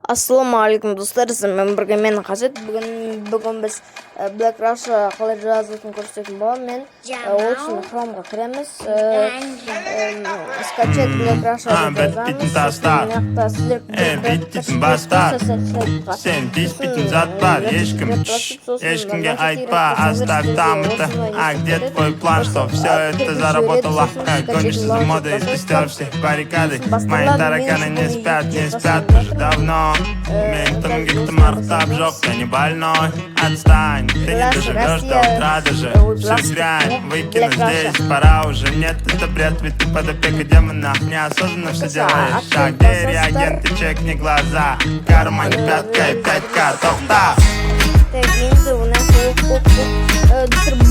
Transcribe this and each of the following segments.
Ассалаумағалейкум достар, сізбен бірге мен Қасет. Бүгін біз Black Rush қалай жазылатынын көрсететін боламын. Ол үшін Chrome'ға кіреміз. Скачать Black Rush жазамыз. Биттің бастар, сен биспейтін зат бар. Ешкімге айтпа, оставь там это. А где твой план, что все это заработало? Гонишься за модой и спустил всех баррикады. Мои тараканы не спят уже давно. Мен тыңгиттім арықтап жоқ, ты не больной. Отстань, ты не доживешь до утра даже. Всю дрянь выкину здесь, пора уже. Нет, это бред, ведь ты под опекой демона. Неосознанно все делаешь. А где реагенты, чекни глаза. В кармане пятка и 5К, топ-та. Енді онан кейін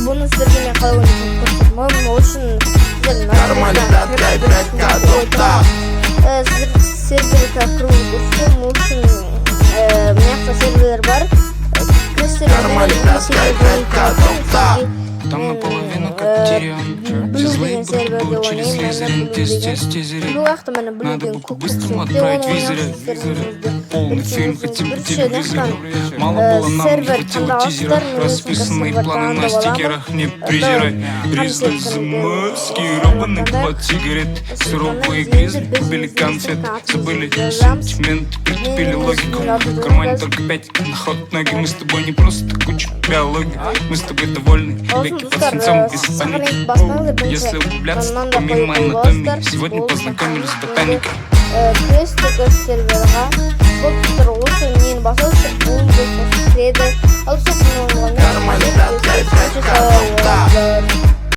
бұны сіздерге мен қалай ойнайтынын көрсетемін. Ол үшін Кармане пятка и 5К, топ-та. Сіздер серверге кіру көрсетемін. Ол үшін мына серверлер бар. Кармане пятка и 5К, топ-та. Там наполовину как Тирион. Все злые будут через Слизерин. Тезерин. Надо бы по-быстрому отправить визоры. Полный фильм хотим по телевизору. Мало было нам, не хватило тизера. Расписанные планы на стикерах, не презирай. Гризли замаскированный под сигарет. Суровые гризли купили конфет. Забыли сентимент, притупили логику. В кармане только 5 на ход ноги. Мы с тобой не просто куча биологии. Мы с тобой довольны. Под свинцом без паники. Если углубляться помимо анатомии, сегодня познакомились с ботаникой. Крестика серверға бұл тұтыр осы нені басады, бұл бұл кіреді. Ал сосын оңғаны